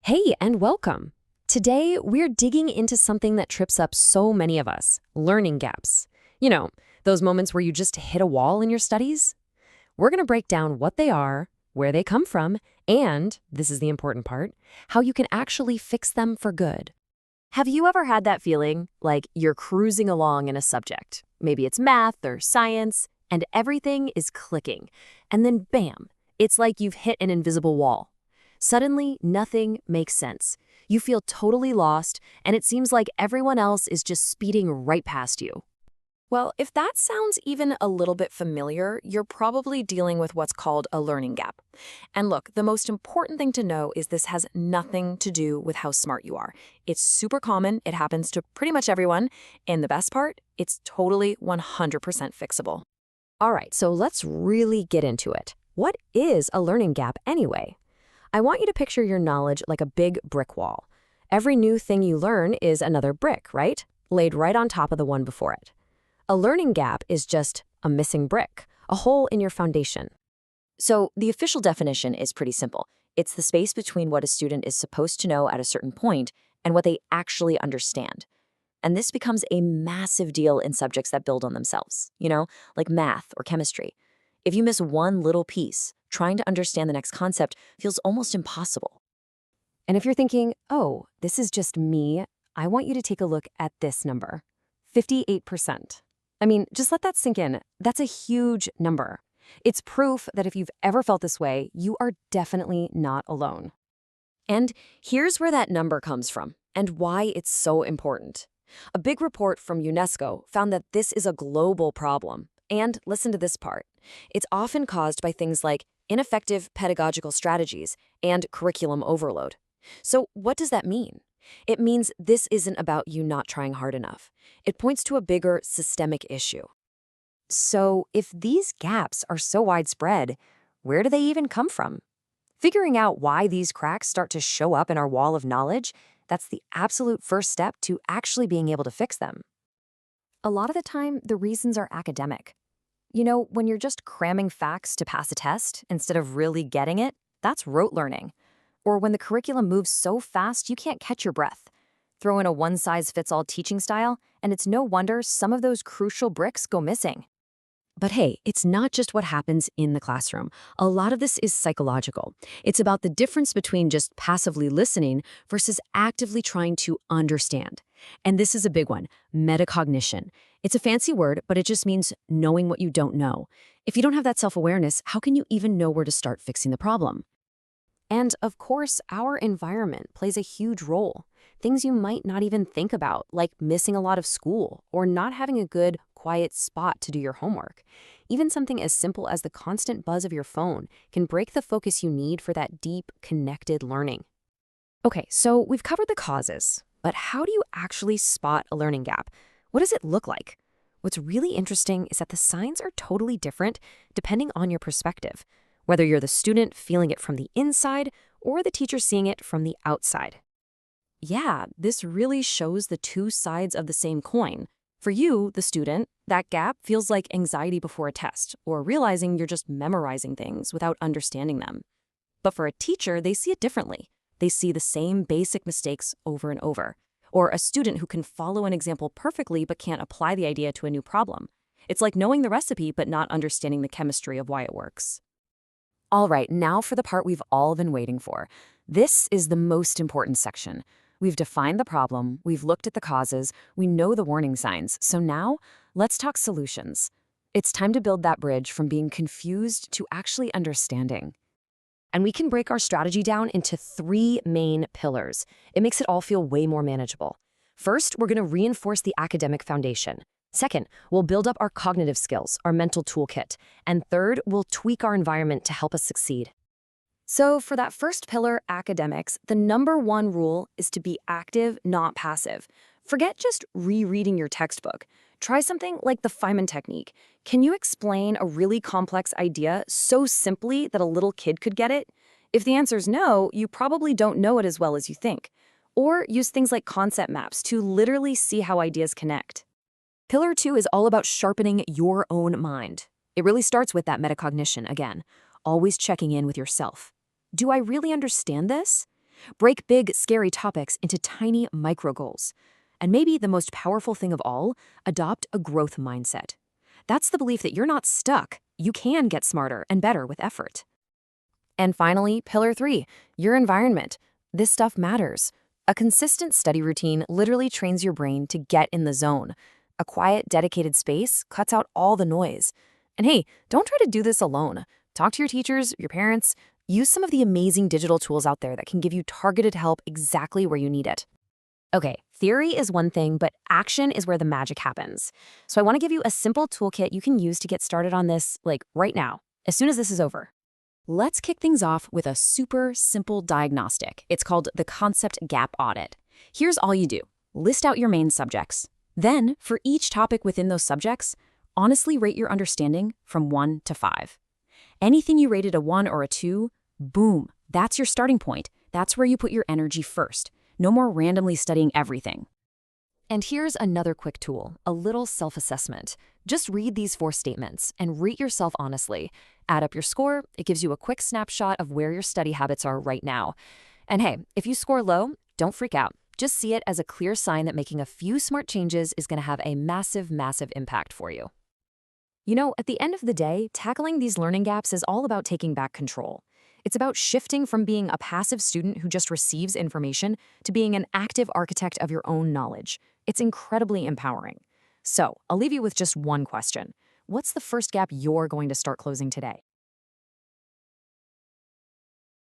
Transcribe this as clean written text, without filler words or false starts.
Hey, and welcome. Today, we're digging into something that trips up so many of us, learning gaps. You know, those moments where you just hit a wall in your studies? We're going to break down what they are, where they come from, and, this is the important part, how you can actually fix them for good. Have you ever had that feeling like you're cruising along in a subject? Maybe it's math or science, and everything is clicking. And then bam, it's like you've hit an invisible wall. Suddenly, nothing makes sense. You feel totally lost, and it seems like everyone else is just speeding right past you. Well, if that sounds even a little bit familiar, you're probably dealing with what's called a learning gap. And look, the most important thing to know is this has nothing to do with how smart you are. It's super common, it happens to pretty much everyone, and the best part, it's totally 100% fixable. All right, so let's really get into it. What is a learning gap anyway? I want you to picture your knowledge like a big brick wall. Every new thing you learn is another brick, right? Laid right on top of the one before it. A learning gap is just a missing brick, a hole in your foundation. So the official definition is pretty simple. It's the space between what a student is supposed to know at a certain point and what they actually understand. And this becomes a massive deal in subjects that build on themselves, like math or chemistry. If you miss one little piece, trying to understand the next concept feels almost impossible. And if you're thinking, oh, this is just me, I want you to take a look at this number, 58%. I mean, just let that sink in. That's a huge number. It's proof that if you've ever felt this way, you are definitely not alone. And here's where that number comes from and why it's so important. A big report from UNESCO found that this is a global problem. And listen to this part. It's often caused by things like ineffective pedagogical strategies and curriculum overload. So what does that mean? It means this isn't about you not trying hard enough. It points to a bigger systemic issue. So if these gaps are so widespread, where do they even come from? Figuring out why these cracks start to show up in our wall of knowledge, that's the absolute first step to actually being able to fix them. A lot of the time, the reasons are academic. When you're just cramming facts to pass a test instead of really getting it, that's rote learning. Or when the curriculum moves so fast you can't catch your breath. Throw in a one-size-fits-all teaching style, and it's no wonder some of those crucial bricks go missing. But hey, it's not just what happens in the classroom. A lot of this is psychological. It's about the difference between just passively listening versus actively trying to understand. And this is a big one, metacognition. It's a fancy word, but it just means knowing what you don't know. If you don't have that self-awareness, how can you even know where to start fixing the problem? And of course, our environment plays a huge role. Things you might not even think about, like missing a lot of school or not having a good, quiet spot to do your homework. Even something as simple as the constant buzz of your phone can break the focus you need for that deep, connected learning. Okay, so we've covered the causes, but how do you actually spot a learning gap? What does it look like? What's really interesting is that the signs are totally different depending on your perspective, whether you're the student feeling it from the inside or the teacher seeing it from the outside. Yeah, this really shows the two sides of the same coin. For you, the student, that gap feels like anxiety before a test or realizing you're just memorizing things without understanding them. But for a teacher, they see it differently. They see the same basic mistakes over and over. Or a student who can follow an example perfectly but can't apply the idea to a new problem. It's like knowing the recipe but not understanding the chemistry of why it works. All right, now for the part we've all been waiting for. This is the most important section. We've defined the problem, we've looked at the causes, we know the warning signs, so now let's talk solutions. It's time to build that bridge from being confused to actually understanding. And we can break our strategy down into 3 main pillars. It makes it all feel way more manageable. First, we're going to reinforce the academic foundation. Second, we'll build up our cognitive skills, our mental toolkit. And third, we'll tweak our environment to help us succeed. So for that first pillar, academics, the number 1 rule is to be active, not passive. Forget just rereading your textbook. Try something like the Feynman technique. Can you explain a really complex idea so simply that a little kid could get it? If the answer is no, you probably don't know it as well as you think. Or use things like concept maps to literally see how ideas connect. Pillar 2 is all about sharpening your own mind. It really starts with that metacognition again, always checking in with yourself. Do I really understand this? Break big, scary topics into tiny micro goals. And maybe the most powerful thing of all, adopt a growth mindset. That's the belief that you're not stuck. You can get smarter and better with effort. And finally, pillar 3, your environment. This stuff matters. A consistent study routine literally trains your brain to get in the zone. A quiet, dedicated space cuts out all the noise. And hey, don't try to do this alone. Talk to your teachers, your parents. Use some of the amazing digital tools out there that can give you targeted help exactly where you need it. Okay, theory is one thing, but action is where the magic happens. So I want to give you a simple toolkit you can use to get started on this, like right now, as soon as this is over. Let's kick things off with a super simple diagnostic. It's called the concept gap audit. Here's all you do. List out your main subjects. Then, for each topic within those subjects, honestly rate your understanding from 1 to 5. Anything you rated a 1 or a 2, boom, that's your starting point. That's where you put your energy first. No more randomly studying everything. And here's another quick tool, a little self-assessment. Just read these 4 statements and rate yourself honestly. Add up your score. It gives you a quick snapshot of where your study habits are right now. And hey, if you score low, don't freak out. Just see it as a clear sign that making a few smart changes is going to have a massive, massive impact for you. You know, at the end of the day, tackling these learning gaps is all about taking back control. It's about shifting from being a passive student who just receives information to being an active architect of your own knowledge. It's incredibly empowering. So, I'll leave you with just one question. What's the first gap you're going to start closing today?